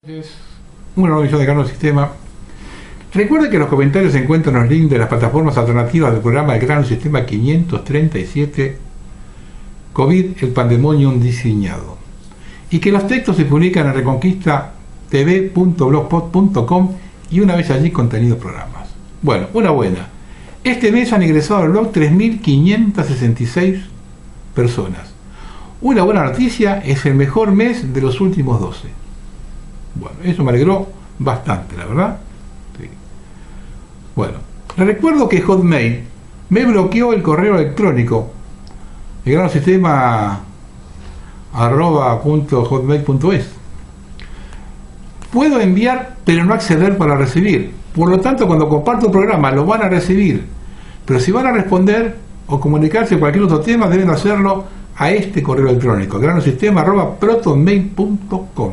Una nueva edición de Grano Sistema. Recuerde que en los comentarios se encuentran los links de las plataformas alternativas del programa de Grano Sistema 537 COVID, el pandemonium diseñado, y que los textos se publican en reconquistatv.blogspot.com y una vez allí contenidos programas. Bueno, una buena. Este mes han ingresado al blog 3.566 personas. Una buena noticia, es el mejor mes de los últimos 12. Bueno, eso me alegró bastante, la verdad. Sí. Bueno, les recuerdo que Hotmail me bloqueó el correo electrónico, el granosistema@hotmail.es. Puedo enviar, pero no acceder para recibir. Por lo tanto, cuando comparto el programa, lo van a recibir. Pero si van a responder o comunicarse cualquier otro tema, deben hacerlo a este correo electrónico, granosistema@protonmail.com.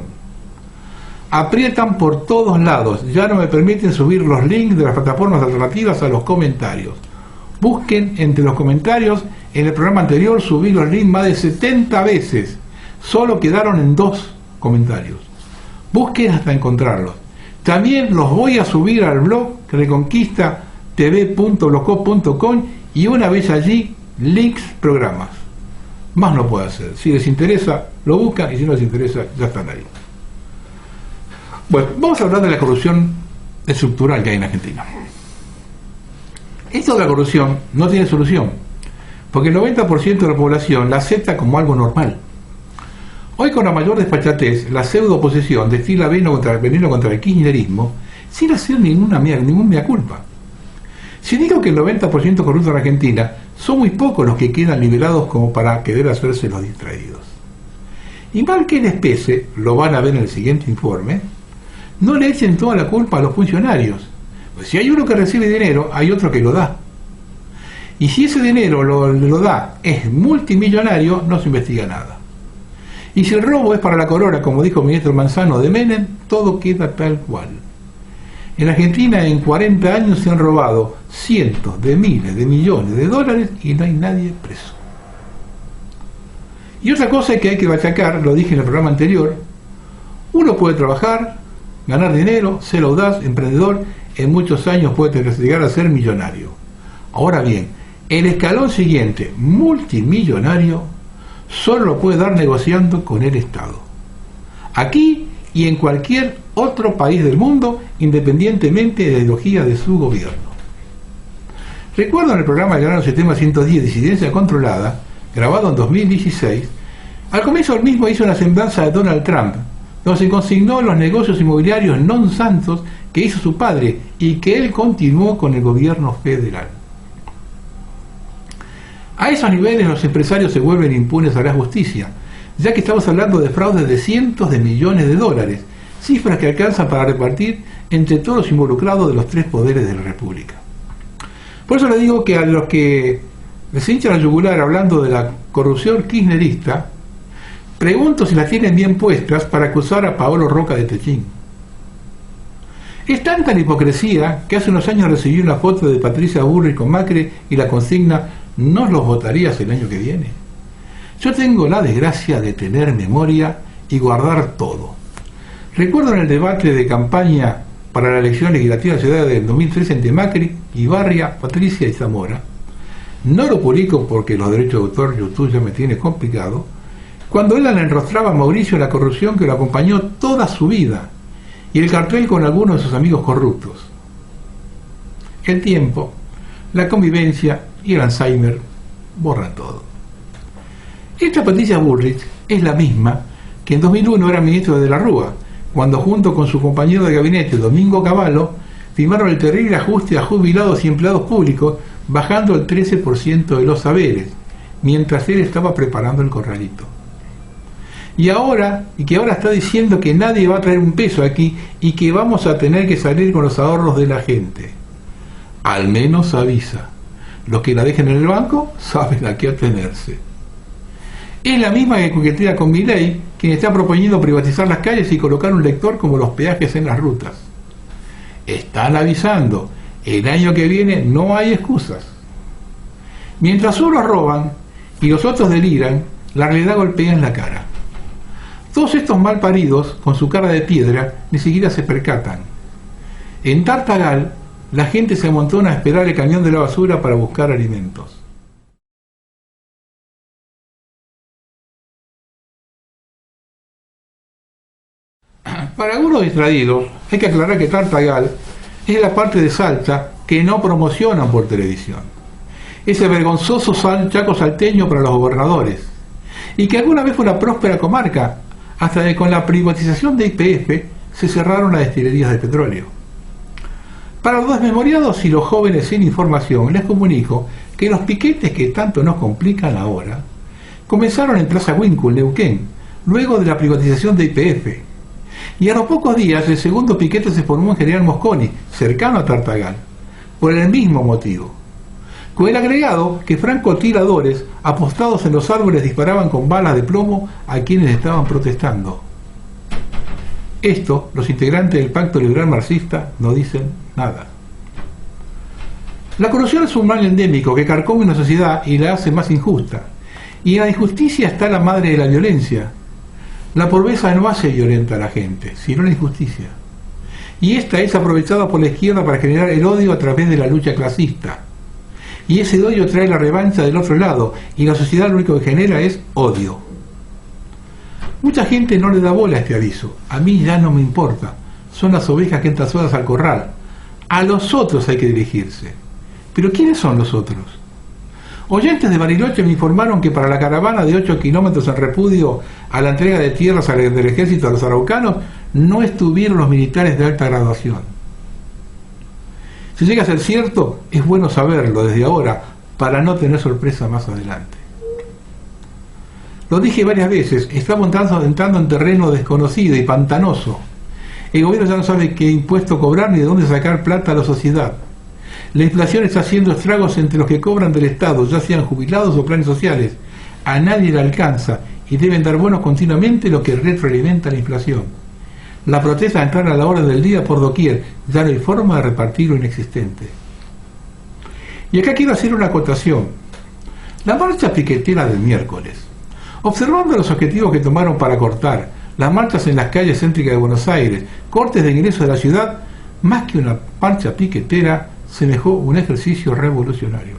Aprietan por todos lados, ya no me permiten subir los links de las plataformas alternativas a los comentarios. Busquen entre los comentarios, en el programa anterior subí los links más de 70 veces, solo quedaron en 2 comentarios. Busquen hasta encontrarlos. También los voy a subir al blog reconquistatv.blogspot.com y una vez allí, links programas. Más no puedo hacer. Si les interesa, lo buscan, y si no les interesa, ya están ahí. Bueno, vamos a hablar de la corrupción estructural que hay en Argentina. Esto de la corrupción no tiene solución, porque el 90% de la población la acepta como algo normal. Hoy, con la mayor desfachatez, la pseudo-oposición destila veneno contra el kirchnerismo sin hacer ningún mea culpa. Si digo que el 90% corrupto en Argentina, son muy pocos los que quedan liberados como para querer hacerse los distraídos. Y mal que les pese, lo van a ver en el siguiente informe, no le echen toda la culpa a los funcionarios. Pues si hay uno que recibe dinero, hay otro que lo da. Y si ese dinero lo da es multimillonario, no se investiga nada. Y si el robo es para la corona, como dijo el ministro Manzano de Menem, todo queda tal cual. En Argentina en 40 años se han robado cientos de miles de millones de dólares y no hay nadie preso. Y otra cosa que hay que machacar, lo dije en el programa anterior, uno puede trabajar, ganar dinero, ser audaz, emprendedor, en muchos años puede llegar a ser millonario. Ahora bien, el escalón siguiente, multimillonario, solo lo puede dar negociando con el Estado. Aquí y en cualquier otro país del mundo, independientemente de la ideología de su gobierno. Recuerdo en el programa de Grano Sistema 110, Disidencia Controlada, grabado en 2016, al comienzo del mismo hizo una semblanza de Donald Trump, donde se consignó los negocios inmobiliarios non santos que hizo su padre y que él continuó con el gobierno federal. A esos niveles los empresarios se vuelven impunes a la justicia, ya que estamos hablando de fraudes de cientos de millones de dólares, cifras que alcanzan para repartir entre todos los involucrados de los 3 poderes de la República. Por eso le digo que a los que les hinchan al yugular hablando de la corrupción kirchnerista, pregunto si las tienen bien puestas para acusar a Paolo Roca de Techín. Es tanta la hipocresía que hace unos años recibí una foto de Patricia Bullrich con Macri y la consigna: ¿no los votarías el año que viene? Yo tengo la desgracia de tener memoria y guardar todo. Recuerdo en el debate de campaña para la elección legislativa de la ciudad del 2013 entre Macri, Ibarria, Patricia y Zamora. No lo publico porque los derechos de autor YouTube ya me tiene complicado. Cuando él le enrostraba a Mauricio la corrupción que lo acompañó toda su vida y el cartel con algunos de sus amigos corruptos. El tiempo, la convivencia y el Alzheimer borran todo. Esta Patricia Bullrich es la misma que en 2001 era ministro de la Rúa, cuando junto con su compañero de gabinete Domingo Cavallo firmaron el terrible ajuste a jubilados y empleados públicos, bajando el 13% de los saberes, mientras él estaba preparando el corralito. Y que ahora está diciendo que nadie va a traer un peso aquí y que vamos a tener que salir con los ahorros de la gente. Al menos avisa. Los que la dejen en el banco saben a qué atenerse. Es la misma que coquetea con Milei, quien está proponiendo privatizar las calles y colocar un lector como los peajes en las rutas. Están avisando, el año que viene no hay excusas. Mientras unos roban y los otros deliran, la realidad golpea en la cara. Todos estos mal paridos, con su cara de piedra, ni siquiera se percatan. En Tartagal, la gente se amontona a esperar el camión de la basura para buscar alimentos. Para algunos distraídos, hay que aclarar que Tartagal es la parte de Salta que no promocionan por televisión. Ese vergonzoso Chaco salteño para los gobernadores. Y que alguna vez fue una próspera comarca, hasta que con la privatización de YPF se cerraron las destilerías de petróleo. Para los desmemoriados y los jóvenes sin información, les comunico que los piquetes que tanto nos complican ahora comenzaron en Plaza Huíncul, Neuquén, luego de la privatización de YPF. Y a los pocos días el segundo piquete se formó en General Mosconi, cercano a Tartagal, por el mismo motivo. Con el agregado que francotiradores apostados en los árboles disparaban con balas de plomo a quienes estaban protestando. Esto, los integrantes del Pacto Liberal Marxista no dicen nada. La corrupción es un mal endémico que carcome una sociedad y la hace más injusta. Y en la injusticia está la madre de la violencia. La pobreza no hace violenta a la gente, sino la injusticia. Y esta es aprovechada por la izquierda para generar el odio a través de la lucha clasista. Y ese odio trae la revancha del otro lado, y la sociedad lo único que genera es odio. Mucha gente no le da bola a este aviso. A mí ya no me importa. Son las ovejas que entran solas al corral. A los otros hay que dirigirse. ¿Pero quiénes son los otros? Oyentes de Bariloche me informaron que para la caravana de 8 kilómetros en repudio a la entrega de tierras del ejército a los araucanos no estuvieron los militares de alta graduación. Si llega a ser cierto, es bueno saberlo desde ahora para no tener sorpresa más adelante. Lo dije varias veces, estamos entrando en terreno desconocido y pantanoso. El gobierno ya no sabe qué impuesto cobrar ni de dónde sacar plata a la sociedad. La inflación está haciendo estragos entre los que cobran del Estado, ya sean jubilados o planes sociales. A nadie le alcanza y deben dar bonos continuamente, lo que retroalimenta la inflación. La protesta entrar a la hora del día por doquier, ya no hay forma de repartir lo inexistente. Y acá quiero hacer una acotación. La marcha piquetera del miércoles. Observando los objetivos que tomaron para cortar, las marchas en las calles céntricas de Buenos Aires, cortes de ingreso de la ciudad, más que una marcha piquetera, semejó un ejercicio revolucionario.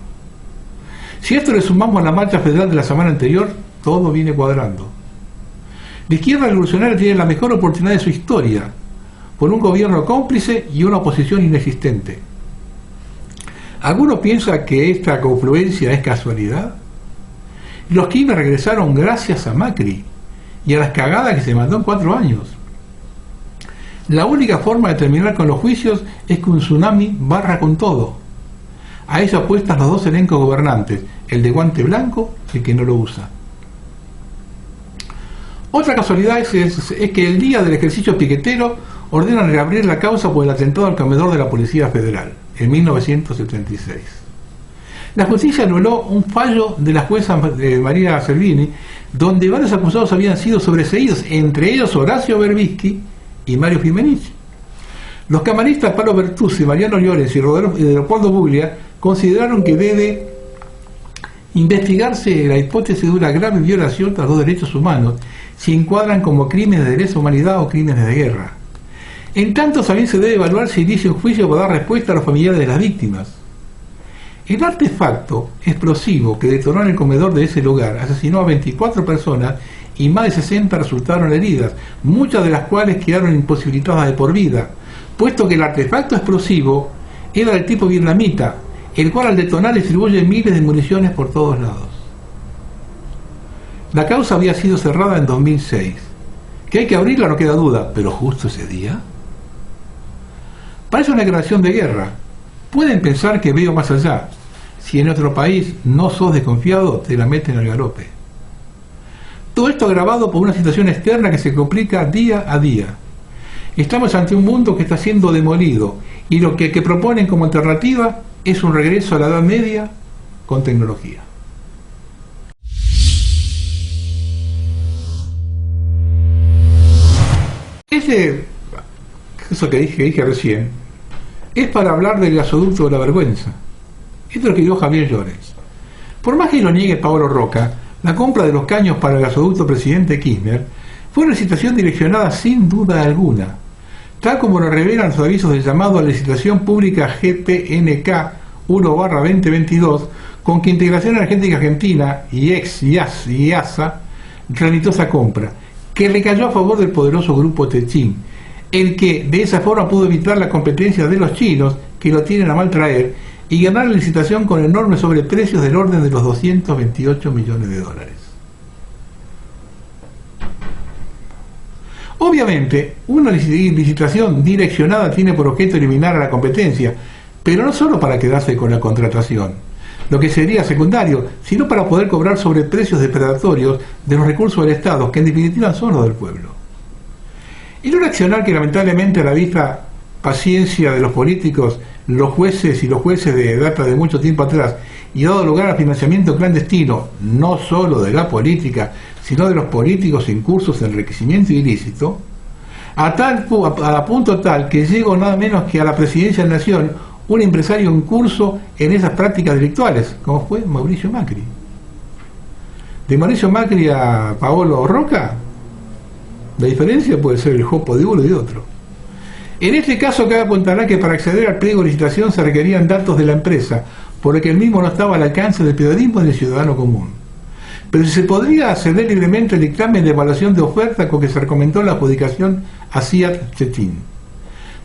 Si a esto le sumamos a la marcha federal de la semana anterior, todo viene cuadrando. La izquierda revolucionaria tiene la mejor oportunidad de su historia, por un gobierno cómplice y una oposición inexistente. ¿Alguno piensa que esta confluencia es casualidad? Los Kirchner regresaron gracias a Macri y a las cagadas que se mandó en 4 años. La única forma de terminar con los juicios es que un tsunami barra con todo. A eso apuestan los dos elencos gobernantes, el de guante blanco y el que no lo usa. Otra casualidad es que el día del ejercicio piquetero ordenan reabrir la causa por el atentado al comedor de la Policía Federal, en 1976. La justicia anuló un fallo de la jueza María Servini, donde varios acusados habían sido sobreseídos, entre ellos Horacio Berbisky y Mario Gimenich. Los camaristas Pablo Bertuzzi, Mariano Llorens y Leopoldo Buglia consideraron que debe investigarse la hipótesis de una grave violación a los derechos humanos, si encuadran como crímenes de lesa humanidad o crímenes de guerra. En tanto, también se debe evaluar si inicia un juicio para dar respuesta a los familiares de las víctimas. El artefacto explosivo que detonó en el comedor de ese lugar asesinó a 24 personas y más de 60 resultaron heridas, muchas de las cuales quedaron imposibilitadas de por vida, puesto que el artefacto explosivo era del tipo vietnamita, el cual al detonar distribuye miles de municiones por todos lados. La causa había sido cerrada en 2006. Que hay que abrirla no queda duda, pero justo ese día. Parece una declaración de guerra. Pueden pensar que veo más allá. Si en otro país no sos desconfiado, te la meten al galope. Todo esto agravado por una situación externa que se complica día a día. Estamos ante un mundo que está siendo demolido y lo que proponen como alternativa es un regreso a la Edad Media con tecnología. Eso que dije recién es para hablar del gasoducto de la vergüenza. Esto es lo que dijo Javier Llorens. Por más que lo niegue Pablo Roca, la compra de los caños para el gasoducto presidente Kirchner Fue una licitación direccionada sin duda alguna, tal como lo revelan los avisos del llamado a licitación pública GPNK 1/2022, con que Integración Energética Argentina y IASA tramitó esa compra, que recayó a favor del poderoso grupo Techin, el que de esa forma pudo evitar la competencia de los chinos, que lo tienen a mal traer, y ganar la licitación con enormes sobreprecios del orden de los 228 millones de dólares. Obviamente, una licitación direccionada tiene por objeto eliminar a la competencia, pero no solo para quedarse con la contratación, lo que sería secundario, sino para poder cobrar sobreprecios depredatorios de los recursos del Estado, que en definitiva son los del pueblo. En un accionar que lamentablemente a la vista paciencia de los políticos, los jueces de data de mucho tiempo atrás, y dado lugar al financiamiento clandestino, no solo de la política, sino de los políticos incursos en enriquecimiento ilícito, a punto tal que llegó nada menos que a la presidencia de la Nación un empresario en curso en esas prácticas delictuales, como fue Mauricio Macri. De Mauricio Macri a Paolo Roca, la diferencia puede ser el jopo de uno y de otro. En este caso cabe apuntalar que para acceder al pliego de licitación se requerían datos de la empresa, por lo que el mismo no estaba al alcance del periodismo y del ciudadano común. Pero si se podría acceder libremente al dictamen de evaluación de oferta con que se recomendó la adjudicación a Siat Techin.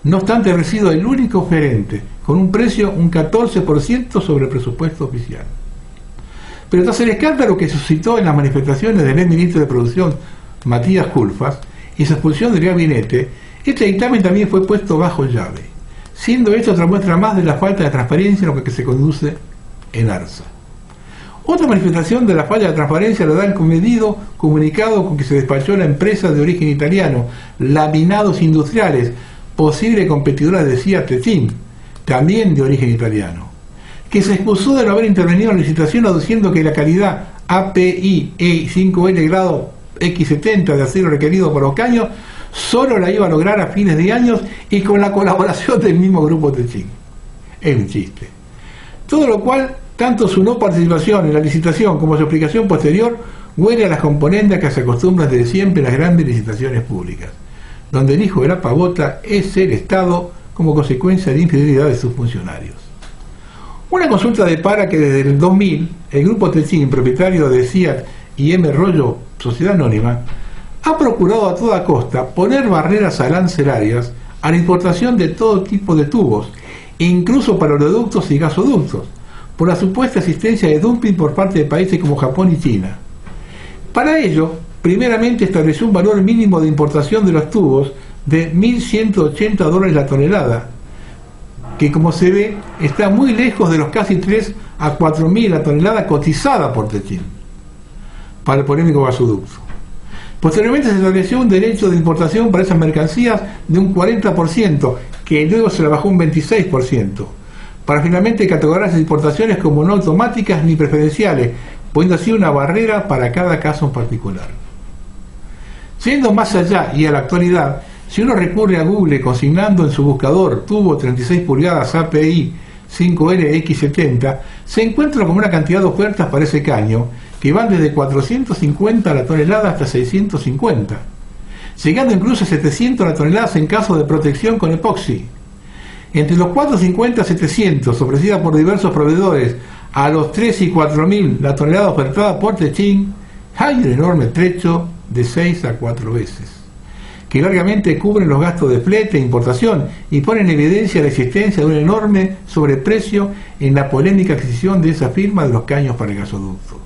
No obstante, haber sido el único oferente, con un precio un 14% sobre el presupuesto oficial. Pero tras el escándalo que suscitó en las manifestaciones del ex ministro de Producción, Matías Culfas, y su expulsión del gabinete, este dictamen también fue puesto bajo llave, siendo esto otra muestra más de la falta de transparencia en lo que se conduce en ARSA. Otra manifestación de la falta de transparencia lo da el comedido comunicado con que se despachó la empresa de origen italiano, Laminados Industriales, posible competidora de Siat Techin, también de origen italiano, que se excusó de no haber intervenido en la licitación aduciendo que la calidad API E5L grado X70 de acero requerido por los caños solo la iba a lograr a fines de años y con la colaboración del mismo grupo Techin. Es un chiste. Todo lo cual, tanto su no participación en la licitación como su explicación posterior, huele a las componentes que se acostumbran desde siempre en las grandes licitaciones públicas, donde el hijo de la pavota es el Estado como consecuencia de infidelidad de sus funcionarios. Una consulta depara que desde el 2000 el grupo Techin, propietario de Siat y M. Rollo, Sociedad Anónima, ha procurado a toda costa poner barreras arancelarias a la importación de todo tipo de tubos, incluso para oleoductos y gasoductos, por la supuesta existencia de dumping por parte de países como Japón y China. Para ello, primeramente estableció un valor mínimo de importación de los tubos de $1.180 la tonelada, que como se ve está muy lejos de los casi 3 a 4.000 la tonelada cotizada por Techin para el polémico gasoducto. Posteriormente se estableció un derecho de importación para esas mercancías de un 40%, que luego se la bajó un 26%, para finalmente categorizar esas importaciones como no automáticas ni preferenciales, poniendo así una barrera para cada caso en particular. Siendo más allá y a la actualidad, si uno recurre a Google consignando en su buscador tubo 36 pulgadas API 5L X70, se encuentra con una cantidad de ofertas para ese caño que van desde 450 a la tonelada hasta 650, llegando incluso a 700 a la tonelada en caso de protección con epoxi. Entre los 450 a 700 ofrecida por diversos proveedores a los 3 y 4.000 la tonelada ofertada por Techin, hay un enorme trecho de 6 a 4 veces, que largamente cubren los gastos de flete e importación y ponen en evidencia la existencia de un enorme sobreprecio en la polémica adquisición de esa firma de los caños para el gasoducto.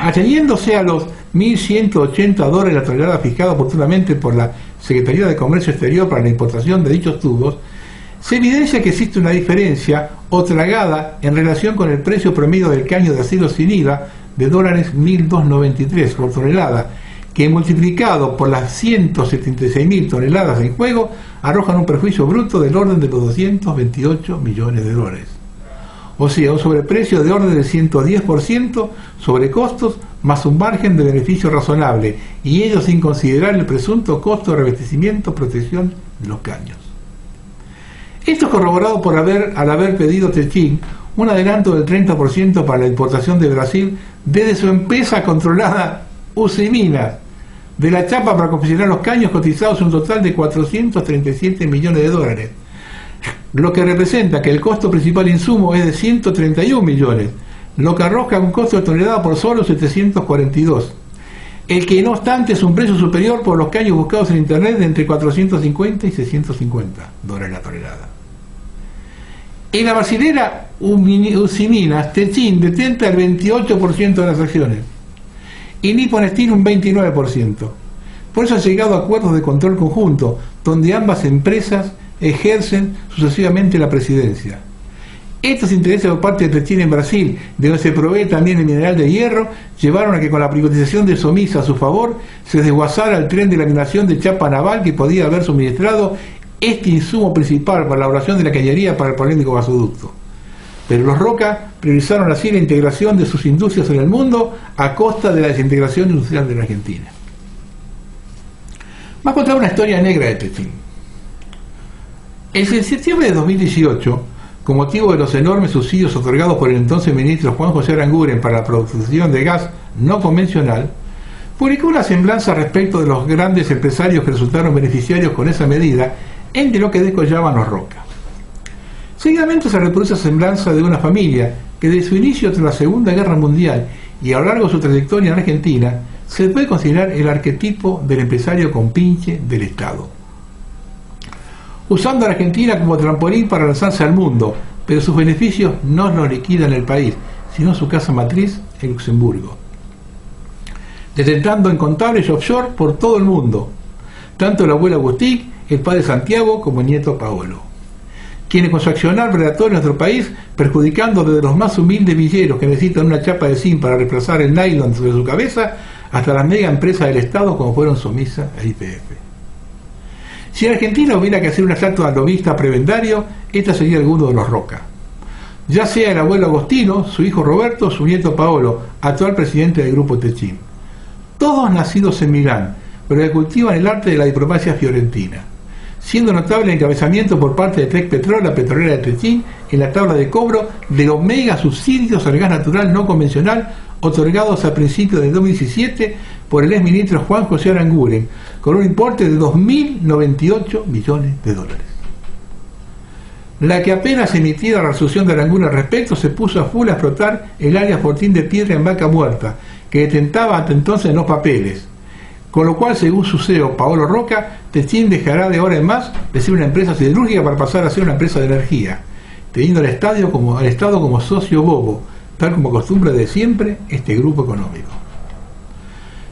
Ateniéndose a los $1.180 la tonelada fijada oportunamente por la Secretaría de Comercio Exterior para la importación de dichos tubos, se evidencia que existe una diferencia o tragada en relación con el precio promedio del caño de acero sin IVA de $1.293 por tonelada, que multiplicado por las 176.000 toneladas en juego arrojan un perjuicio bruto del orden de los 228 millones de dólares. O sea, un sobreprecio de orden del 110% sobre costos más un margen de beneficio razonable, y ello sin considerar el presunto costo de revestimiento protección de los caños. Esto es corroborado por al haber pedido Techin un adelanto del 30% para la importación de Brasil desde su empresa controlada Usiminas, De la chapa para confeccionar los caños cotizados un total de 437 millones de dólares, lo que representa que el costo principal de insumo es de 131 millones, lo que arroja un costo de tonelada por solo 742, el que no obstante es un precio superior por los caños buscados en internet de entre 450 y 650 dólares la tonelada. En la brasilera Usiminas, Techin detenta el 28% de las acciones y Nippon Steel un 29%. Por eso han llegado a acuerdos de control conjunto, donde ambas empresas ejercen sucesivamente la presidencia. Estos intereses por parte de Techin en Brasil, de donde se provee también el mineral de hierro, llevaron a que con la privatización de Somisa a su favor, se desguazara el tren de laminación de chapa naval que podía haber suministrado este insumo principal para la elaboración de la cañería para el polémico gasoducto. Pero los Roca priorizaron así la integración de sus industrias en el mundo a costa de la desintegración industrial de la Argentina. Vamos a contar una historia negra de Techin. En septiembre de 2018, con motivo de los enormes subsidios otorgados por el entonces ministro Juan José Aranguren para la producción de gas no convencional, publicó una semblanza respecto de los grandes empresarios que resultaron beneficiarios con esa medida, entre lo que descollaban los Roca. Seguidamente se reproduce la semblanza de una familia que desde su inicio tras la Segunda Guerra Mundial y a lo largo de su trayectoria en Argentina se puede considerar el arquetipo del empresario compinche del Estado, usando a la Argentina como trampolín para lanzarse al mundo, pero sus beneficios no los liquidan el país, sino su casa matriz en Luxemburgo, detentando incontables offshore por todo el mundo, tanto el abuelo Agustín, el padre Santiago como el nieto Paolo, quienes con su accionar predatorio en nuestro país, perjudicando desde los más humildes villeros que necesitan una chapa de zinc para reemplazar el nylon sobre su cabeza, hasta las mega empresas del Estado como fueron Somisa e YPF. Si en Argentina hubiera que hacer una estatua lobista prebendario, esta sería alguno de los Roca. Ya sea el abuelo Agostino, su hijo Roberto, su nieto Paolo, actual presidente del grupo Techin. Todos nacidos en Milán, pero que cultivan el arte de la diplomacia fiorentina, siendo notable el encabezamiento por parte de Tech Petrol, la petrolera de Techin, en la tabla de cobro de los mega subsidios al gas natural no convencional otorgados a principios de 2017 por el exministro Juan José Aranguren, con un importe de 2.098 millones de dólares. La que apenas emitida la resolución de Aranguren al respecto se puso a full a explotar el área Fortín de Piedra en Vaca Muerta, que detentaba hasta entonces los papeles, con lo cual, según su CEO Paolo Roca, Techin dejará de ahora en más de ser una empresa siderúrgica para pasar a ser una empresa de energía, teniendo al Estado como socio bobo, tal como acostumbra de siempre este grupo económico.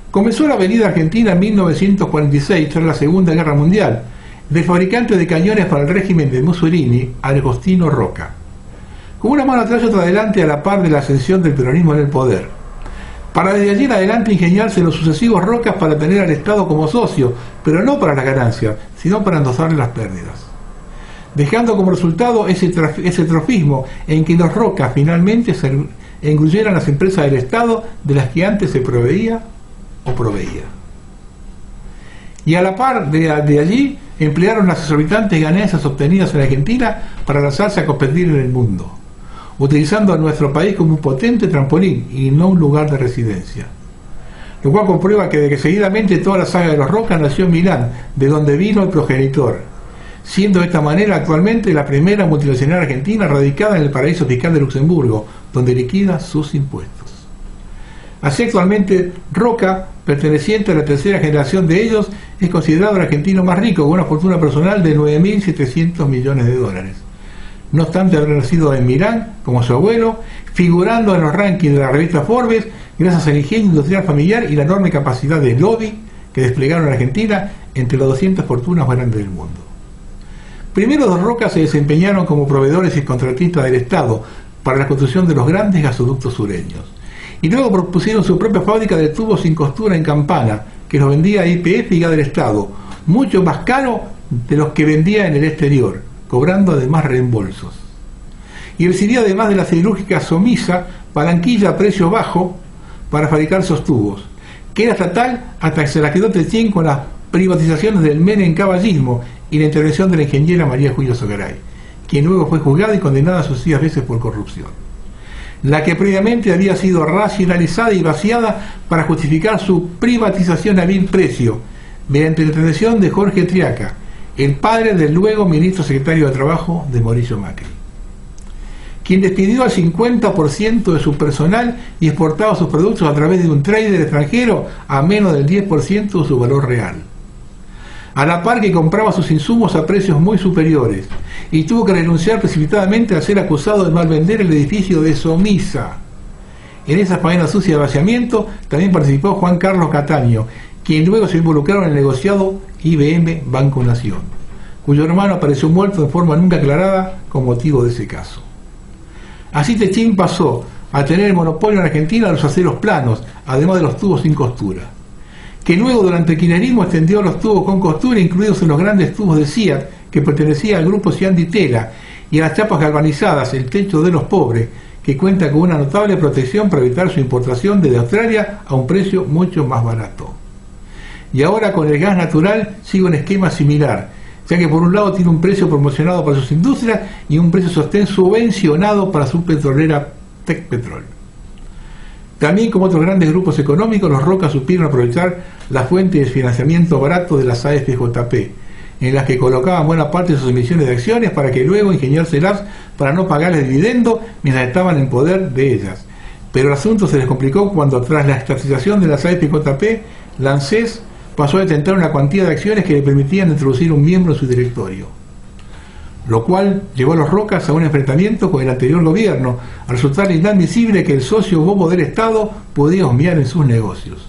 Comenzó la Avenida Argentina en 1946, tras la Segunda Guerra Mundial, del fabricante de cañones para el régimen de Mussolini, Agostino Roca, con una mano atrás y otra adelante a la par de la ascensión del peronismo en el poder, para desde allí en adelante ingeniarse los sucesivos Rocas para tener al Estado como socio, pero no para las ganancias, sino para endosarle las pérdidas, dejando como resultado ese trofismo en que los Rocas finalmente se engulleran las empresas del Estado de las que antes se proveía o proveía. Y a la par de allí emplearon las exorbitantes ganancias obtenidas en Argentina para lanzarse a competir en el mundo, utilizando a nuestro país como un potente trampolín y no un lugar de residencia. Lo cual comprueba que seguidamente toda la saga de los Roca nació en Milán, de donde vino el progenitor, siendo de esta manera actualmente la primera multinacional argentina radicada en el paraíso fiscal de Luxemburgo, donde liquida sus impuestos. Así actualmente Roca, perteneciente a la tercera generación de ellos, es considerado el argentino más rico, con una fortuna personal de 9.700 millones de dólares. No obstante haber nacido en Milán, como su abuelo, figurando en los rankings de la revista Forbes, gracias al ingenio industrial familiar y la enorme capacidad de lobby que desplegaron en Argentina entre las 200 fortunas más grandes del mundo. Primero los Roca se desempeñaron como proveedores y contratistas del Estado para la construcción de los grandes gasoductos sureños, y luego propusieron su propia fábrica de tubos sin costura en Campana, que los vendía a YPF y gas del Estado, mucho más caro de los que vendía en el exterior, cobrando además reembolsos. Y recibía además de la siderúrgica Somisa palanquilla a precio bajo para fabricar esos tubos, que era estatal hasta que se la quedó Techin con las privatizaciones del Menem-caballismo y la intervención de la ingeniera María Julia Sogaray, quien luego fue juzgada y condenada sucesivas veces por corrupción. la que previamente había sido racionalizada y vaciada para justificar su privatización a vil precio, mediante la intervención de Jorge Triaca, el padre del luego ministro secretario de Trabajo de Mauricio Macri, quien despidió al 50% de su personal y exportaba sus productos a través de un trader extranjero a menos del 10% de su valor real, a la par que compraba sus insumos a precios muy superiores, y tuvo que renunciar precipitadamente al ser acusado de malvender el edificio de Somisa. En esa faena sucia de vaciamiento también participó Juan Carlos Cataño, quien luego se involucraron en el negociado IBM Banco Nación, cuyo hermano apareció muerto de forma nunca aclarada con motivo de ese caso. Así Techín pasó a tener el monopolio en Argentina de los aceros planos, además de los tubos sin costura, que luego durante el kirchnerismo extendió los tubos con costura, incluidos en los grandes tubos de Siat, que pertenecía al grupo Cian Tela, y a las chapas galvanizadas, el techo de los pobres, que cuenta con una notable protección para evitar su importación desde Australia a un precio mucho más barato. Y ahora con el gas natural sigue un esquema similar, ya que por un lado tiene un precio promocionado para sus industrias y un precio sostén subvencionado para su petrolera Tecpetrol. También, como otros grandes grupos económicos, los Roca supieron aprovechar la fuente de financiamiento barato de las AFJP, en las que colocaban buena parte de sus emisiones de acciones para que luego ingeniárselas para no pagarles dividendo mientras estaban en poder de ellas. Pero el asunto se les complicó cuando, tras la estatización de las AFJP, la ANSES pasó a detentar una cuantía de acciones que le permitían introducir un miembro en su directorio, lo cual llevó a los Rocas a un enfrentamiento con el anterior gobierno, al resultar inadmisible que el socio bobo del Estado podía husmear en sus negocios,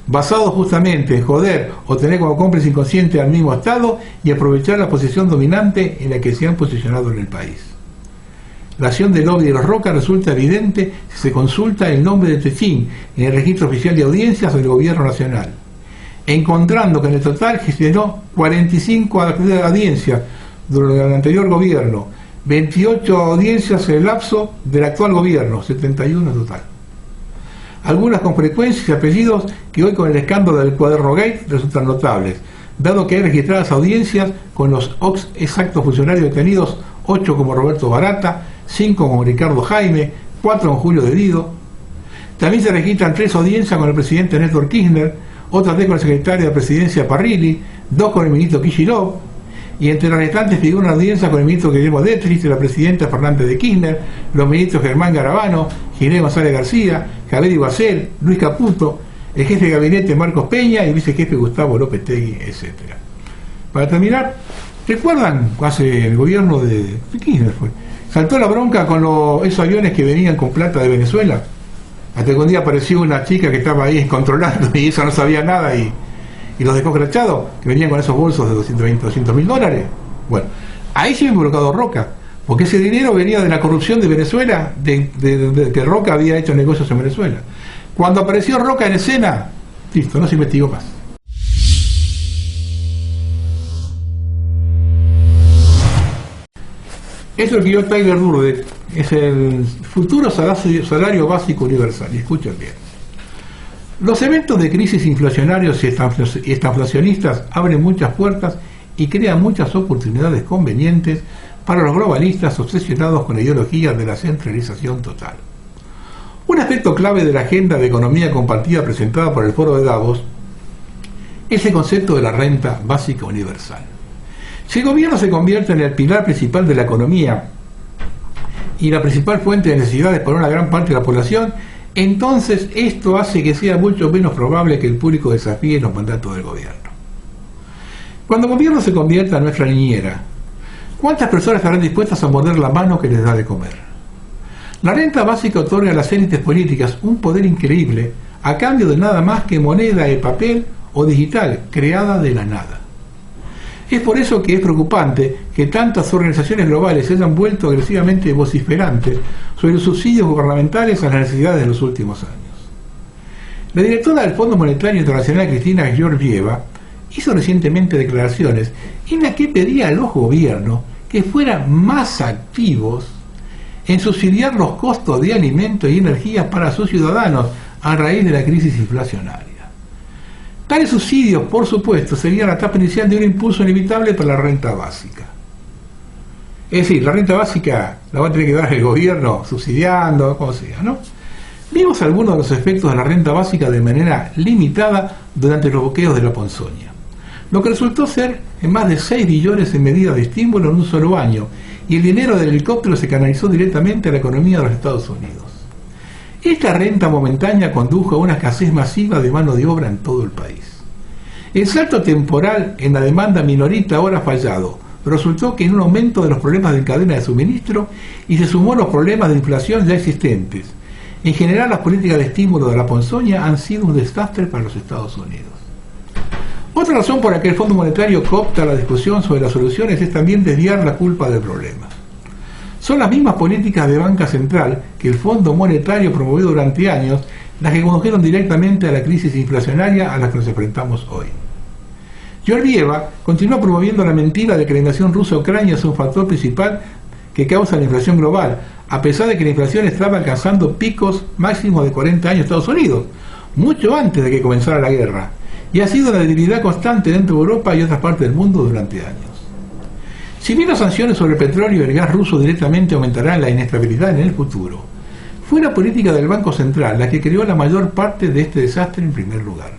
basado justamente en joder o tener como cómplice inconsciente al mismo Estado y aprovechar la posición dominante en la que se han posicionado en el país. La acción del lobby de los Roca resulta evidente si se consulta el nombre de Techín en el registro oficial de audiencias del gobierno nacional, encontrando que en el total gestionó 45 audiencias durante el anterior gobierno, 28 audiencias en el lapso del actual gobierno, 71 en total. Algunas con frecuencias y apellidos que hoy con el escándalo del Cuaderno Gate resultan notables, dado que hay registradas audiencias con los exactos funcionarios detenidos, 8 como Roberto Barata, 5 como Ricardo Jaime, 4 con Julio Devido. También se registran 3 audiencias con el presidente Néstor Kirchner, otras 3 con el secretario de Presidencia Parrilli, 2 con el ministro Kicillof, y entre las restantes figura una audiencia con el ministro Guillermo Detrich, la presidenta Fernández de Kirchner, los ministros Germán Garabano, Ginés González García, Javier Iguacel, Luis Caputo, el jefe de gabinete Marcos Peña y el vicejefe Gustavo López Tegui, etc. Para terminar, ¿recuerdan hace el gobierno de Kirchner? Saltó la bronca con esos aviones que venían con plata de Venezuela. Hasta que un día apareció una chica que estaba ahí controlando y esa no sabía nada y los dejó crachados, que venían con esos bolsos de 200 mil dólares. Bueno, ahí se ha involucrado Roca, porque ese dinero venía de la corrupción de Venezuela, de que Roca había hecho negocios en Venezuela. Cuando apareció Roca en escena, listo, no se investigó más. Eso lo escribió Tyler Durden, es el futuro salario básico universal, y escuchen bien. Los eventos de crisis inflacionarios y estanflacionistas abren muchas puertas y crean muchas oportunidades convenientes para los globalistas obsesionados con la ideología de la centralización total. Un aspecto clave de la agenda de economía compartida presentada por el Foro de Davos es el concepto de la renta básica universal. Si el gobierno se convierte en el pilar principal de la economía y la principal fuente de necesidades para una gran parte de la población, entonces esto hace que sea mucho menos probable que el público desafíe los mandatos del gobierno. Cuando el gobierno se convierta en nuestra niñera, ¿cuántas personas estarán dispuestas a morder la mano que les da de comer? La renta básica otorga a las élites políticas un poder increíble a cambio de nada más que moneda de papel o digital creada de la nada. Es por eso que es preocupante que tantas organizaciones globales se hayan vuelto agresivamente vociferantes sobre los subsidios gubernamentales a las necesidades de los últimos años. La directora del Fondo Monetario Internacional, Cristina Georgieva, hizo recientemente declaraciones en las que pedía a los gobiernos que fueran más activos en subsidiar los costos de alimentos y energía para sus ciudadanos a raíz de la crisis inflacionaria. Tales subsidios, por supuesto, serían la etapa inicial de un impulso inevitable para la renta básica. Es decir, la renta básica la va a tener que dar el gobierno subsidiando, como sea, ¿no? Vimos algunos de los efectos de la renta básica de manera limitada durante los bloqueos de la ponzoña, lo que resultó ser en más de 6 billones en medidas de estímulo en un solo año, y el dinero del helicóptero se canalizó directamente a la economía de los Estados Unidos. Esta renta momentánea condujo a una escasez masiva de mano de obra en todo el país. El salto temporal en la demanda minorita ahora ha fallado, pero resultó que en un aumento de los problemas de cadena de suministro y se sumó a los problemas de inflación ya existentes. En general, las políticas de estímulo de la ponzoña han sido un desastre para los Estados Unidos. Otra razón por la que el Fondo Monetario coopta la discusión sobre las soluciones es también desviar la culpa del problema. Son las mismas políticas de banca central que el Fondo Monetario promovió durante años las que condujeron directamente a la crisis inflacionaria a la que nos enfrentamos hoy. Georgieva continúa promoviendo la mentira de que la invasión rusa a Ucrania es un factor principal que causa la inflación global, a pesar de que la inflación estaba alcanzando picos máximos de 40 años en Estados Unidos, mucho antes de que comenzara la guerra, y ha sido una debilidad constante dentro de Europa y otras partes del mundo durante años. Si bien las sanciones sobre el petróleo y el gas ruso directamente aumentarán la inestabilidad en el futuro, fue la política del Banco Central la que creó la mayor parte de este desastre en primer lugar.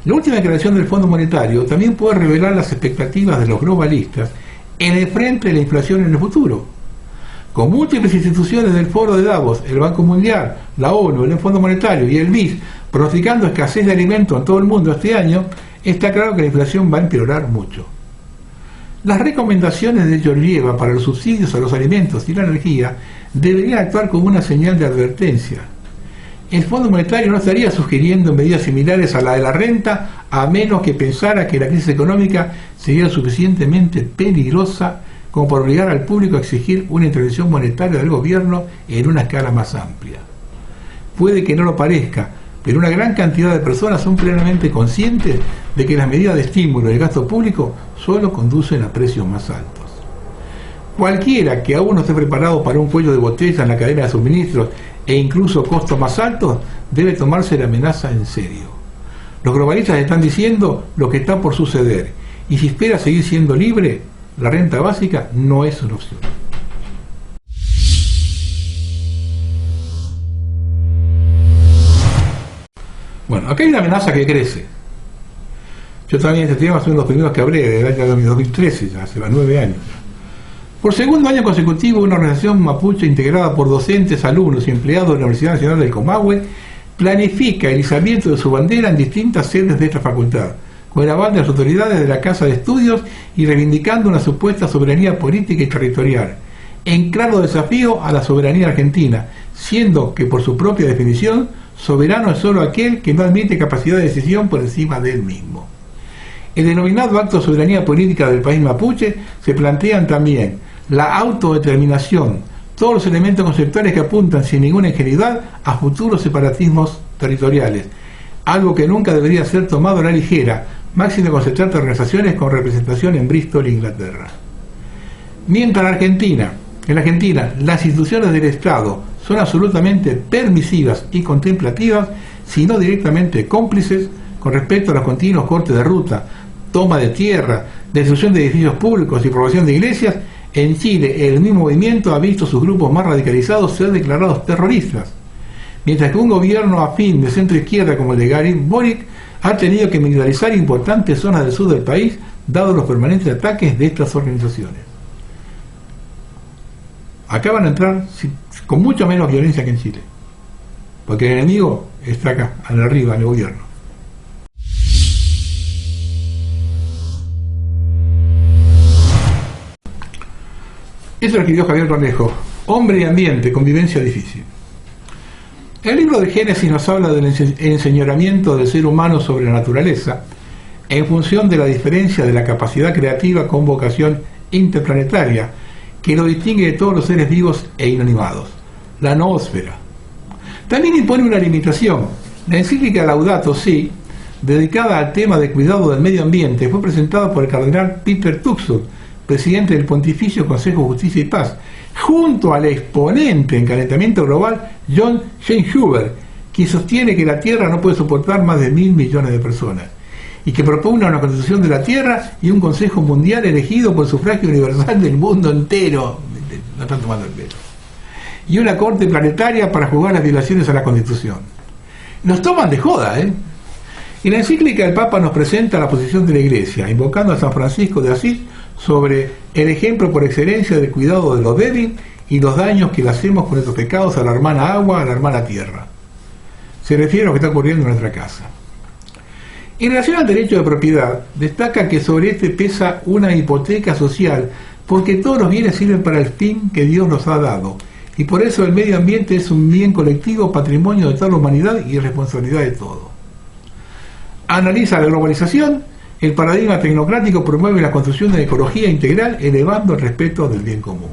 La última declaración del Fondo Monetario también puede revelar las expectativas de los globalistas en el frente de la inflación en el futuro. Con múltiples instituciones del Foro de Davos, el Banco Mundial, la ONU, el Fondo Monetario y el BIS pronosticando escasez de alimentos en todo el mundo este año, está claro que la inflación va a empeorar mucho. Las recomendaciones de Georgieva para los subsidios a los alimentos y la energía deberían actuar como una señal de advertencia. El Fondo Monetario no estaría sugiriendo medidas similares a la de la renta, a menos que pensara que la crisis económica sería suficientemente peligrosa como para obligar al público a exigir una intervención monetaria del gobierno en una escala más amplia. Puede que no lo parezca, pero una gran cantidad de personas son plenamente conscientes de que las medidas de estímulo y el gasto público solo conducen a precios más altos. Cualquiera que aún no esté preparado para un cuello de botella en la cadena de suministros e incluso costos más altos, debe tomarse la amenaza en serio. Los globalistas están diciendo lo que está por suceder, y si espera seguir siendo libre, la renta básica no es una opción. Bueno, acá hay una amenaza que crece. Yo también este tema fue uno de los primeros que hablé, del año 2013, ya hace 9 años. Por segundo año consecutivo, una organización mapuche integrada por docentes, alumnos y empleados de la Universidad Nacional del Comahue planifica el izamiento de su bandera en distintas sedes de esta facultad, con el aval de las autoridades de la Casa de Estudios y reivindicando una supuesta soberanía política y territorial, en claro desafío a la soberanía argentina, siendo que por su propia definición, soberano es solo aquel que no admite capacidad de decisión por encima de él mismo. El denominado acto de soberanía política del país mapuche se plantean también la autodeterminación, todos los elementos conceptuales que apuntan sin ninguna ingenuidad a futuros separatismos territoriales, algo que nunca debería ser tomado a la ligera, máximo con se trata de organizaciones con representación en Bristol, Inglaterra. Mientras en la Argentina las instituciones del Estado son absolutamente permisivas y contemplativas, sino directamente cómplices con respecto a los continuos cortes de ruta, toma de tierra, destrucción de edificios públicos y promoción de iglesias, en Chile el mismo movimiento ha visto sus grupos más radicalizados ser declarados terroristas, mientras que un gobierno afín de centro izquierda como el de Gabriel Boric ha tenido que militarizar importantes zonas del sur del país, dado los permanentes ataques de estas organizaciones. Acá van a entrar con mucho menos violencia que en Chile, porque el enemigo está acá, arriba, en el gobierno. Eso lo escribió Javier Cornejo, Hombre y ambiente, convivencia difícil. El libro de Génesis nos habla del enseñoramiento del ser humano sobre la naturaleza en función de la diferencia de la capacidad creativa con vocación interplanetaria que lo distingue de todos los seres vivos e inanimados, la noósfera. También impone una limitación. La encíclica Laudato Si, dedicada al tema de cuidado del medio ambiente, fue presentada por el cardenal Peter Tutksuk, presidente del Pontificio Consejo de Justicia y Paz, junto al exponente en calentamiento global John Scheinhuber, quien sostiene que la Tierra no puede soportar más de 1.000 millones de personas. y que propugna una constitución de la Tierra y un Consejo Mundial elegido por sufragio universal del mundo entero. No están tomando el pelo. Y una corte planetaria para juzgar las violaciones a la Constitución. Nos toman de joda, ¿eh? En la encíclica el Papa nos presenta la posición de la Iglesia, invocando a San Francisco de Asís sobre el ejemplo por excelencia del cuidado de los débiles y los daños que le hacemos con estos pecados a la hermana agua, a la hermana tierra. Se refiere a lo que está ocurriendo en nuestra casa. En relación al derecho de propiedad, destaca que sobre este pesa una hipoteca social, porque todos los bienes sirven para el fin que Dios nos ha dado, y por eso el medio ambiente es un bien colectivo, patrimonio de toda la humanidad y responsabilidad de todos. Analiza la globalización, el paradigma tecnocrático promueve la construcción de la ecología integral, elevando el respeto del bien común.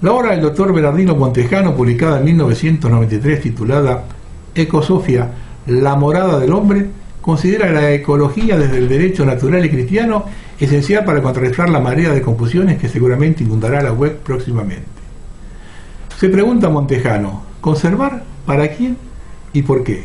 La obra del doctor Bernardino Montejano, publicada en 1993, titulada Ecosofia, la morada del hombre, considera la ecología desde el derecho natural y cristiano esencial para contrarrestar la marea de confusiones que seguramente inundará la web próximamente. Se pregunta Montejano, ¿conservar para quién y por qué?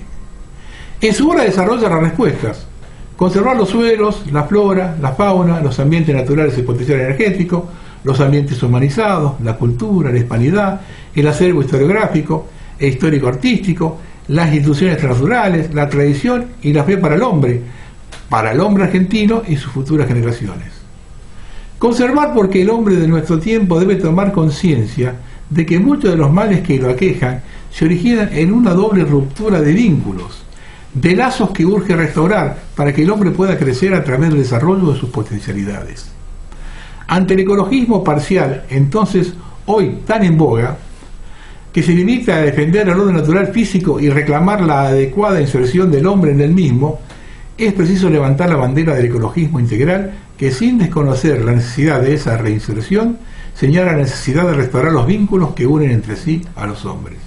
En su obra desarrolla las respuestas. Conservar los suelos, la flora, la fauna, los ambientes naturales y potencial energético, los ambientes humanizados, la cultura, la hispanidad, el acervo historiográfico e histórico-artístico, las instituciones transnaturales, la tradición y la fe para el hombre argentino y sus futuras generaciones. Conservar porque el hombre de nuestro tiempo debe tomar conciencia de que muchos de los males que lo aquejan se originan en una doble ruptura de vínculos, de lazos que urge restaurar para que el hombre pueda crecer a través del desarrollo de sus potencialidades. Ante el ecologismo parcial, entonces, hoy tan en boga, que se limita a defender el orden natural físico y reclamar la adecuada inserción del hombre en el mismo, es preciso levantar la bandera del ecologismo integral que, sin desconocer la necesidad de esa reinserción, señala la necesidad de restaurar los vínculos que unen entre sí a los hombres.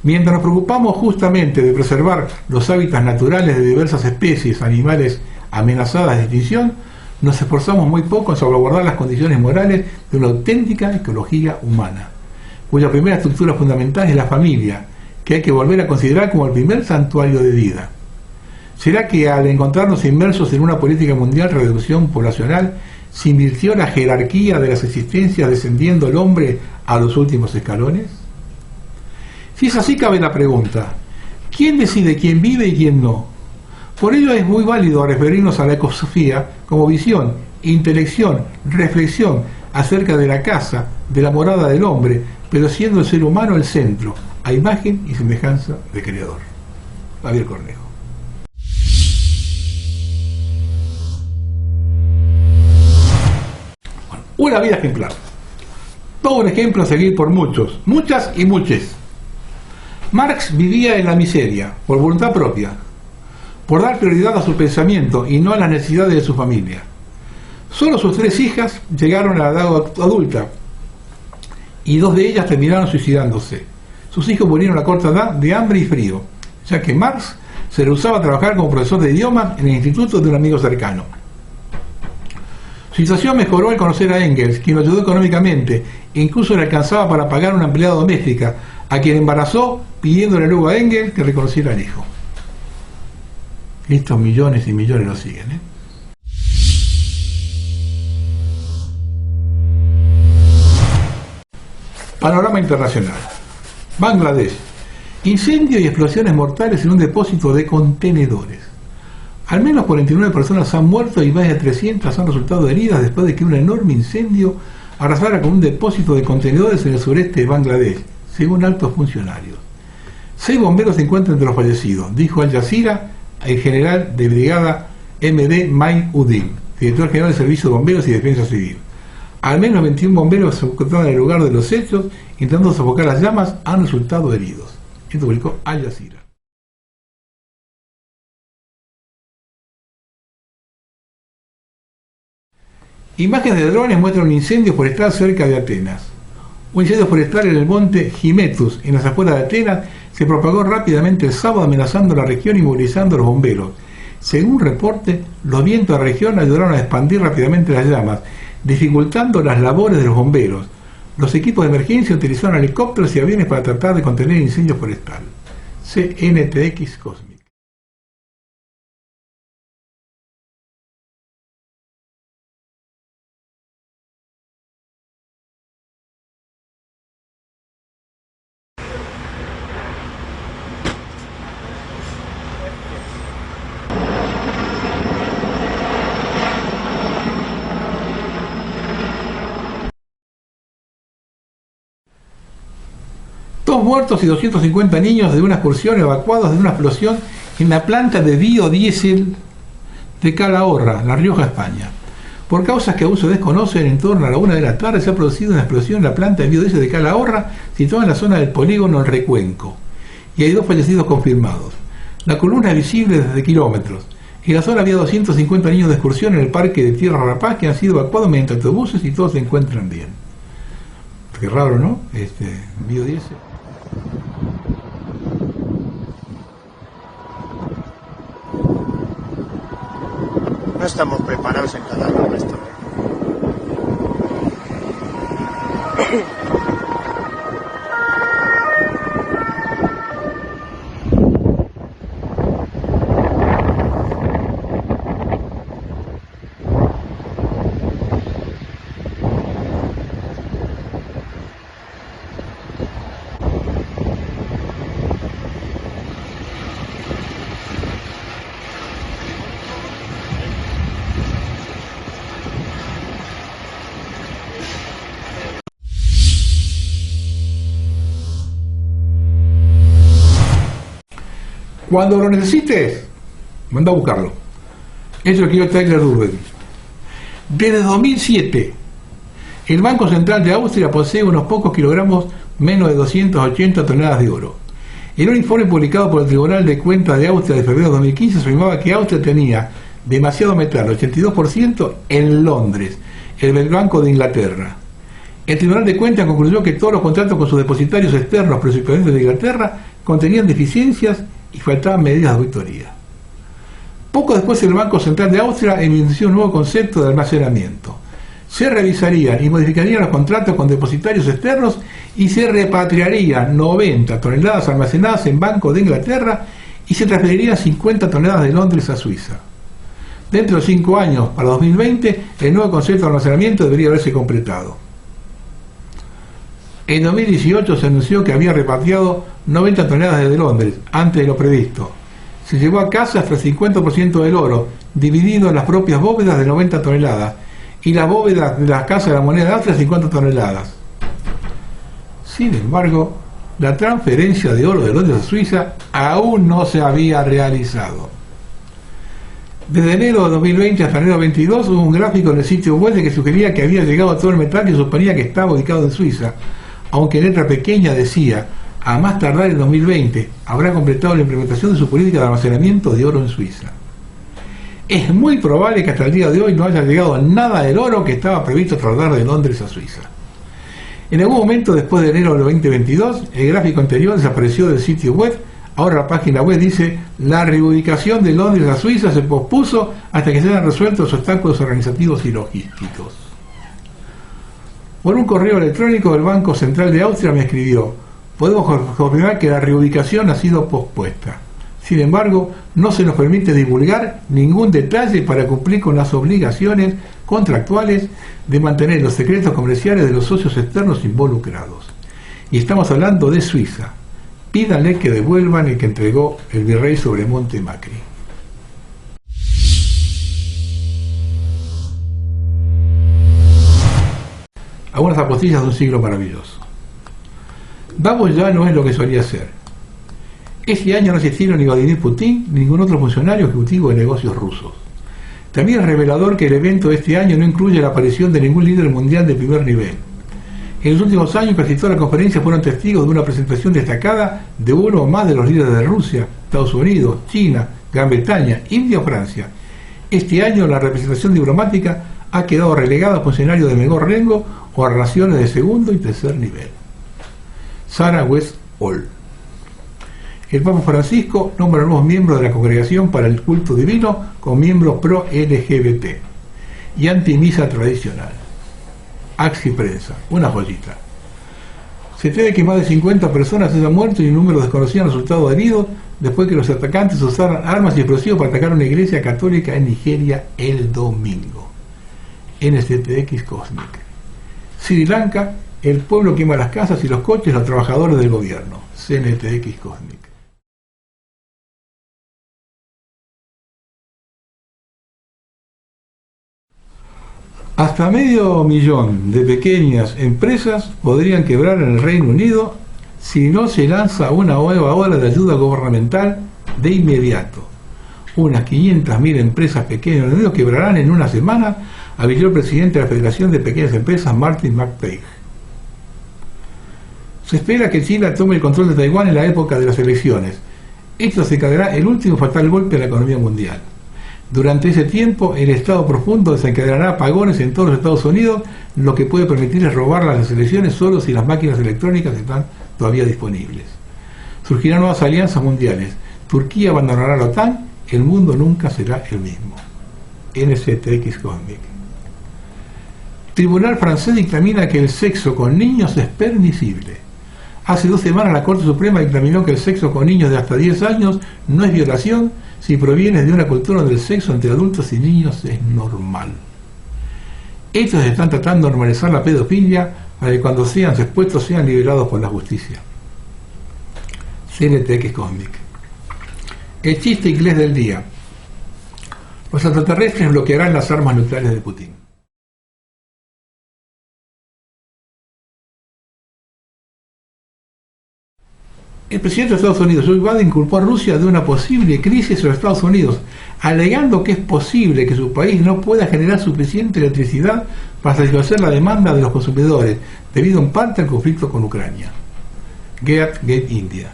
Mientras nos preocupamos justamente de preservar los hábitats naturales de diversas especies animales amenazadas de extinción, nos esforzamos muy poco en salvaguardar las condiciones morales de una auténtica ecología humana, cuya primera estructura fundamental es la familia, que hay que volver a considerar como el primer santuario de vida. ¿Será que al encontrarnos inmersos en una política mundial de reducción poblacional, se invirtió la jerarquía de las existencias descendiendo el hombre a los últimos escalones? Si es así, cabe la pregunta, ¿quién decide quién vive y quién no? Por ello es muy válido referirnos a la ecosofía como visión, intelección, reflexión acerca de la casa, de la morada del hombre, pero siendo el ser humano el centro, a imagen y semejanza del Creador. Javier Cornejo. Una vida ejemplar. Todo un ejemplo a seguir por muchos, muchas y muches. Marx vivía en la miseria, por voluntad propia, por dar prioridad a su pensamiento y no a las necesidades de su familia. Solo sus 3 hijas llegaron a la edad adulta y 2 de ellas terminaron suicidándose. Sus hijos murieron a corta edad de hambre y frío, ya que Marx se rehusaba a trabajar como profesor de idiomas en el instituto de un amigo cercano. Su situación mejoró al conocer a Engels, quien lo ayudó económicamente e incluso le alcanzaba para pagar una empleada doméstica, a quien embarazó pidiéndole luego a Engels que reconociera al hijo. Estos millones y millones lo siguen, ¿eh? Panorama internacional. Bangladesh. Incendio y explosiones mortales en un depósito de contenedores. Al menos 49 personas han muerto y más de 300 han resultado heridas después de que un enorme incendio arrasara con un depósito de contenedores en el sureste de Bangladesh, según altos funcionarios. 6 bomberos se encuentran entre los fallecidos, dijo Al Jazeera el general de brigada M.D. Main Uddin, director general del Servicio de Bomberos y Defensa Civil. Al menos 21 bomberos se encontraban en el lugar de los hechos, intentando sofocar las llamas, han resultado heridos. Esto publicó Al Jazeera. Imágenes de drones muestran un incendio forestal cerca de Atenas. Un incendio forestal en el monte Hymettus, en las afueras de Atenas, se propagó rápidamente el sábado amenazando la región y movilizando a los bomberos. Según reporte, los vientos de la región ayudaron a expandir rápidamente las llamas, dificultando las labores de los bomberos. Los equipos de emergencia utilizaron helicópteros y aviones para tratar de contener el incendio forestal. CNTX Cosmic. 2 muertos y 250 niños de una excursión evacuados de una explosión en la planta de biodiesel de Calahorra, La Rioja, España. Por causas que aún se desconocen, en torno a la 1 de la tarde se ha producido una explosión en la planta de biodiesel de Calahorra, situada en la zona del polígono El Recuenco, y hay 2 fallecidos confirmados. La columna es visible desde kilómetros. En la zona había 250 niños de excursión en el parque de Tierra Rapaz que han sido evacuados mediante autobuses y todos se encuentran bien. Qué raro, ¿no? Biodiesel. No estamos preparados en cada uno de esto. Cuando lo necesites, manda a buscarlo. Eso lo quiero Tyler Durden. Desde 2007, el Banco Central de Austria posee unos pocos kilogramos menos de 280 toneladas de oro. En un informe publicado por el Tribunal de Cuentas de Austria de febrero de 2015 se afirmaba que Austria tenía demasiado metal, 82%, en Londres, el Banco de Inglaterra. El Tribunal de Cuentas concluyó que todos los contratos con sus depositarios externos, principalmente de Inglaterra, contenían deficiencias y faltaban medidas de auditoría. Poco después el Banco Central de Austria emitió un nuevo concepto de almacenamiento. Se revisarían y modificarían los contratos con depositarios externos y se repatriarían 90 toneladas almacenadas en bancos de Inglaterra y se transferirían 50 toneladas de Londres a Suiza. Dentro de 5 años, para 2020, el nuevo concepto de almacenamiento debería haberse completado. En 2018 se anunció que había repatriado 90 toneladas desde Londres, antes de lo previsto. Se llevó a casa hasta el 50% del oro, dividido en las propias bóvedas de 90 toneladas, y las bóvedas de las casas de la moneda de Austria 50 toneladas. Sin embargo, la transferencia de oro de Londres a Suiza aún no se había realizado. Desde enero de 2020 hasta enero de 2022 hubo un gráfico en el sitio web que sugería que había llegado todo el metal que se suponía que estaba ubicado en Suiza, aunque en letra pequeña decía: a más tardar en 2020 habrá completado la implementación de su política de almacenamiento de oro en Suiza. Es muy probable que hasta el día de hoy no haya llegado nada del oro que estaba previsto trasladar de Londres a Suiza. En algún momento después de enero del 2022, el gráfico anterior desapareció del sitio web. Ahora la página web dice: la reubicación de Londres a Suiza se pospuso hasta que se hayan resuelto los obstáculos organizativos y logísticos. Por un correo electrónico, el Banco Central de Austria me escribió: podemos confirmar que la reubicación ha sido pospuesta. Sin embargo, no se nos permite divulgar ningún detalle para cumplir con las obligaciones contractuales de mantener los secretos comerciales de los socios externos involucrados. Y estamos hablando de Suiza. Pídanle que devuelvan el que entregó el virrey Sobremonte Macri. Algunas apostillas de un siglo maravilloso. Davos ya no es lo que solía ser. Este año no asistieron ni Vladimir Putin ni ningún otro funcionario ejecutivo de negocios rusos. También es revelador que el evento de este año no incluye la aparición de ningún líder mundial de primer nivel. En los últimos años, casi todas las conferencias fueron testigos de una presentación destacada de uno o más de los líderes de Rusia, Estados Unidos, China, Gran Bretaña, India o Francia. Este año la representación diplomática ha quedado relegada a funcionarios de menor rango o a relaciones de segundo y tercer nivel. Sarah Westall. El Papa Francisco nombra nuevos miembros de la Congregación para el Culto Divino con miembros pro-LGBT y anti-misa tradicional. Axi Prensa, una joyita. Se teme que más de 50 personas hayan muerto y un número desconocido han resultado heridos después que los atacantes usaron armas y explosivos para atacar una iglesia católica en Nigeria el domingo. NCTX Cosmic. Sri Lanka, el pueblo quema las casas y los coches de los trabajadores del gobierno. CNTX Cosmic. Hasta 500.000 de pequeñas empresas podrían quebrar en el Reino Unido si no se lanza una nueva ola de ayuda gubernamental de inmediato. Unas 500.000 empresas pequeñas y medianas quebrarán en una semana, avisó el presidente de la Federación de Pequeñas Empresas, Martin McTeigue. Se espera que China tome el control de Taiwán en la época de las elecciones. Esto desencadenará el último fatal golpe a la economía mundial. Durante ese tiempo, el estado profundo desencadenará apagones en todos los Estados Unidos, lo que puede permitirles robar las elecciones solo si las máquinas electrónicas están todavía disponibles. Surgirán nuevas alianzas mundiales. Turquía abandonará la OTAN, el mundo nunca será el mismo. NCTX Cosmic. Tribunal francés dictamina que el sexo con niños es permisible. Hace 2 semanas la Corte Suprema dictaminó que el sexo con niños de hasta 10 años no es violación si proviene de una cultura donde el sexo entre adultos y niños es normal. Estos están tratando de normalizar la pedofilia para que cuando sean expuestos sean liberados por la justicia. CNTX Cosmic. El chiste inglés del día. Los extraterrestres bloquearán las armas nucleares de Putin. El presidente de Estados Unidos, Joe Biden, culpó a Rusia de una posible crisis en los Estados Unidos, alegando que es posible que su país no pueda generar suficiente electricidad para satisfacer la demanda de los consumidores, debido en parte al conflicto con Ucrania. Gate India.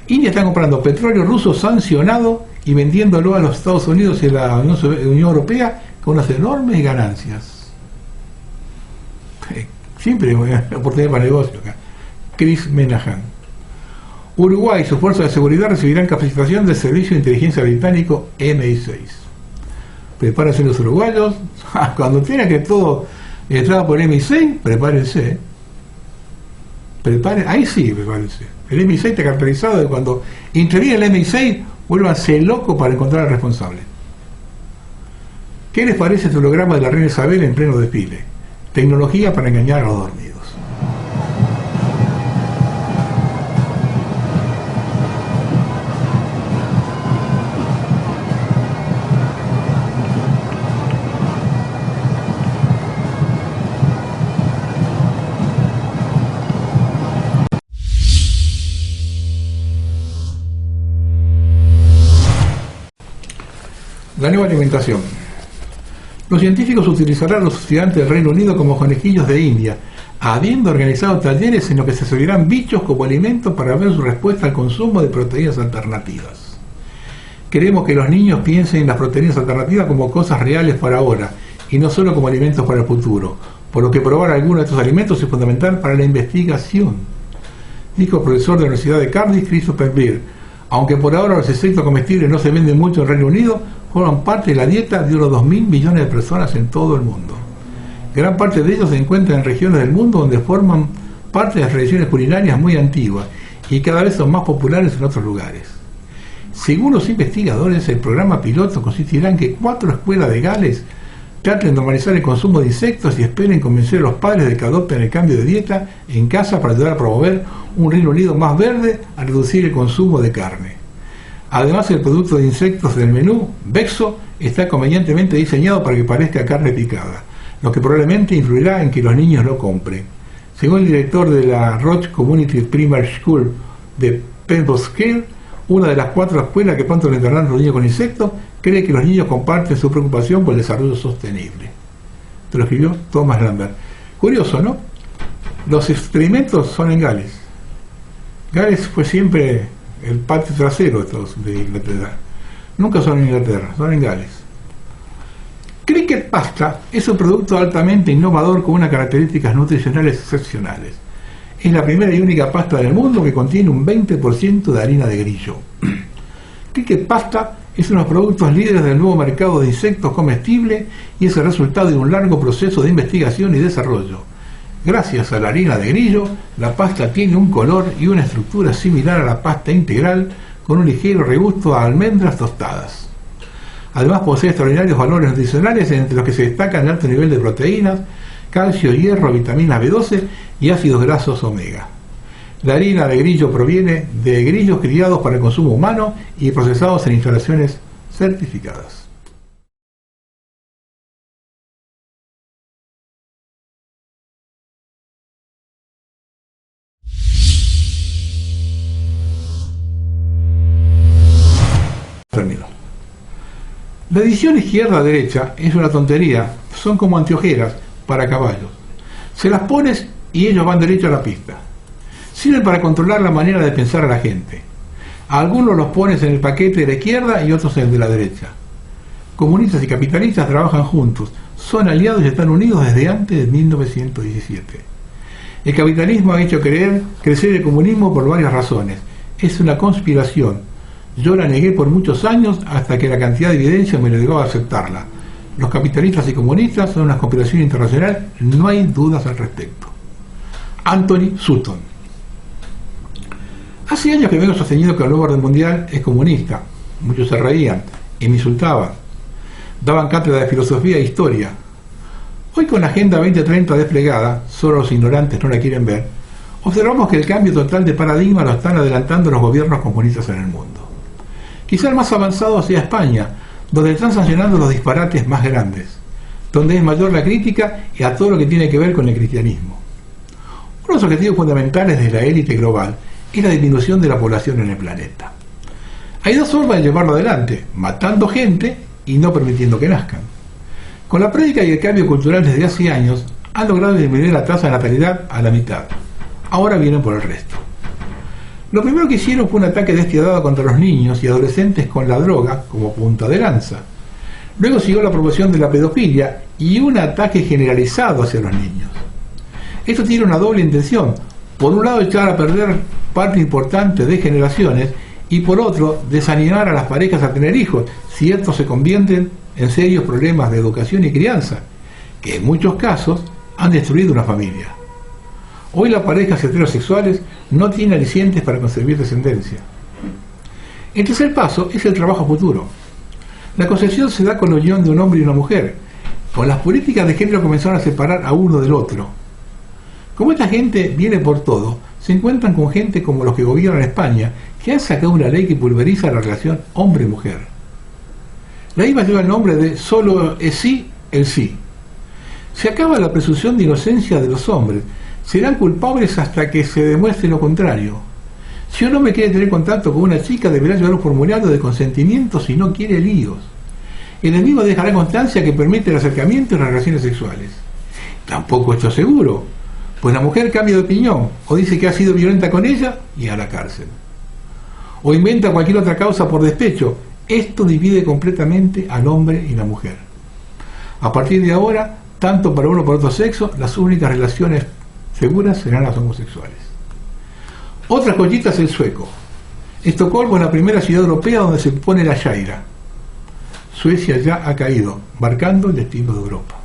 India está comprando petróleo ruso sancionado y vendiéndolo a los Estados Unidos y a la Unión Europea con unas enormes ganancias. Siempre hay oportunidad para negocio acá. Chris Menahan. Uruguay y sus fuerzas de seguridad recibirán capacitación del Servicio de Inteligencia Británico MI6. Prepárense los uruguayos, cuando tengan que todo entrado por MI6, prepárense. Ahí sí, prepárense. El MI6 está caracterizado de cuando interviene el MI6, vuélvanse locos para encontrar al responsable. ¿Qué les parece este holograma de la reina Isabel en pleno desfile? Tecnología para engañar a los dormidos. La nueva alimentación. Los científicos utilizarán a los estudiantes del Reino Unido como conejillos de India, habiendo organizado talleres en los que se servirán bichos como alimento para ver su respuesta al consumo de proteínas alternativas. Queremos que los niños piensen en las proteínas alternativas como cosas reales para ahora, y no solo como alimentos para el futuro, por lo que probar alguno de estos alimentos es fundamental para la investigación, dijo el profesor de la Universidad de Cardiff, Christopher Beer. Aunque por ahora los insectos comestibles no se venden mucho en el Reino Unido, forman parte de la dieta de unos 2.000 millones de personas en todo el mundo. Gran parte de ellos se encuentran en regiones del mundo donde forman parte de las tradiciones culinarias muy antiguas y cada vez son más populares en otros lugares. Según los investigadores, el programa piloto consistirá en que 4 escuelas de Gales traten de normalizar el consumo de insectos y esperen convencer a los padres de que adopten el cambio de dieta en casa para ayudar a promover un Reino Unido más verde al reducir el consumo de carne. Además, el producto de insectos del menú, Bexo, está convenientemente diseñado para que parezca carne picada, lo que probablemente influirá en que los niños lo compren. Según el director de la Roche Community Primary School de Pembrokeshire, una de las 4 escuelas que pronto le entrarán los niños con insectos, cree que los niños comparten su preocupación por el desarrollo sostenible. Esto lo escribió Thomas Lambert. Curioso, ¿no? Los experimentos son en Gales. Gales fue siempre el patio trasero de Inglaterra. Nunca son en Inglaterra, son en Gales. Cricket Pasta es un producto altamente innovador con unas características nutricionales excepcionales. Es la primera y única pasta del mundo que contiene un 20% de harina de grillo. Cricket Pasta es uno de los productos líderes del nuevo mercado de insectos comestibles y es el resultado de un largo proceso de investigación y desarrollo. Gracias a la harina de grillo, la pasta tiene un color y una estructura similar a la pasta integral, con un ligero regusto a almendras tostadas. Además posee extraordinarios valores nutricionales, entre los que se destacan el alto nivel de proteínas, calcio, hierro, vitamina B12 y ácidos grasos omega. La harina de grillo proviene de grillos criados para el consumo humano y procesados en instalaciones certificadas. Termino. La división izquierda-derecha es una tontería, son como anteojeras para caballos. Se las pones y ellos van derecho a la pista. Sirven para controlar la manera de pensar a la gente. A algunos los pones en el paquete de la izquierda y otros en el de la derecha. Comunistas y capitalistas trabajan juntos, son aliados y están unidos desde antes de 1917. El capitalismo ha hecho crecer el comunismo por varias razones. Es una conspiración. Yo la negué por muchos años hasta que la cantidad de evidencia me obligó a aceptarla. Los capitalistas y comunistas son una conspiración internacional, no hay dudas al respecto. Anthony Sutton. Hace años que vengo sosteniendo que el nuevo orden mundial es comunista. Muchos se reían y me insultaban. Daban cátedra de filosofía e historia. Hoy, con la Agenda 2030 desplegada, solo los ignorantes no la quieren ver, observamos que el cambio total de paradigma lo están adelantando los gobiernos comunistas en el mundo. Quizá el más avanzado sea España, donde están sancionando los disparates más grandes, donde es mayor la crítica y a todo lo que tiene que ver con el cristianismo. Uno de los objetivos fundamentales de la élite global es la disminución de la población en el planeta. Hay dos formas de llevarlo adelante: matando gente y no permitiendo que nazcan. Con la práctica y el cambio cultural desde hace años, han logrado disminuir la tasa de natalidad a la mitad. Ahora vienen por el resto. Lo primero que hicieron fue un ataque despiadado contra los niños y adolescentes con la droga como punta de lanza. Luego siguió la promoción de la pedofilia y un ataque generalizado hacia los niños. Esto tiene una doble intención: por un lado, echar a perder parte importante de generaciones, y por otro, desanimar a las parejas a tener hijos, si estos se convierten en serios problemas de educación y crianza, que en muchos casos han destruido una familia. Hoy las parejas heterosexuales no tienen alicientes para concebir descendencia. El tercer paso es el trabajo futuro. La concepción se da con la unión de un hombre y una mujer. Con las políticas de género comenzaron a separar a uno del otro. Como esta gente viene por todo, se encuentran con gente como los que gobiernan España, que han sacado una ley que pulveriza la relación hombre-mujer. La misma lleva el nombre de solo es sí, el sí. Se acaba la presunción de inocencia de los hombres. Serán culpables hasta que se demuestre lo contrario. Si un hombre quiere tener contacto con una chica, deberá llevar un formulario de consentimiento si no quiere líos. El mismo dejará constancia que permite el acercamiento y las relaciones sexuales. Tampoco esto es seguro, pues la mujer cambia de opinión, o dice que ha sido violenta con ella y a la cárcel. O inventa cualquier otra causa por despecho. Esto divide completamente al hombre y la mujer. A partir de ahora, tanto para uno como para otro sexo, las únicas relaciones seguras serán las homosexuales. Otra joyita es el sueco. Estocolmo es la primera ciudad europea donde se pone la Sharia. Suecia ya ha caído, marcando el destino de Europa.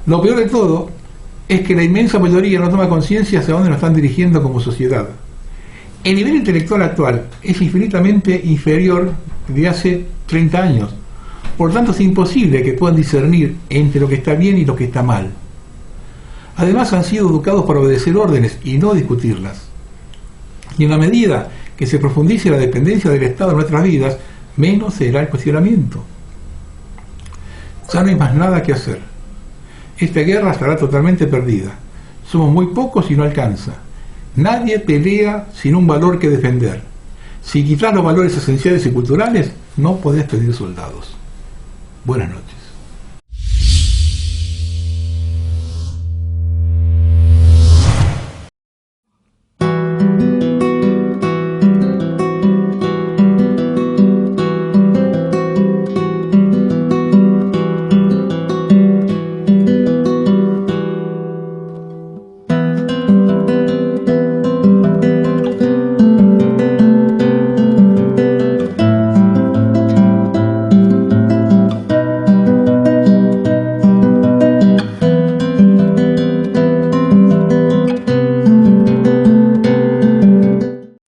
Lo peor de todo es que la inmensa mayoría no toma conciencia hacia dónde nos están dirigiendo como sociedad. El nivel intelectual actual es infinitamente inferior de hace 30 años. Por tanto, es imposible que puedan discernir entre lo que está bien y lo que está mal. Además, han sido educados para obedecer órdenes y no discutirlas. Y en la medida que se profundice la dependencia del Estado en nuestras vidas, menos será el cuestionamiento. Ya no hay más nada que hacer. Esta guerra estará totalmente perdida. Somos muy pocos y no alcanza. Nadie pelea sin un valor que defender. Si quitas los valores esenciales y culturales, no podés pedir soldados. Buenas noches.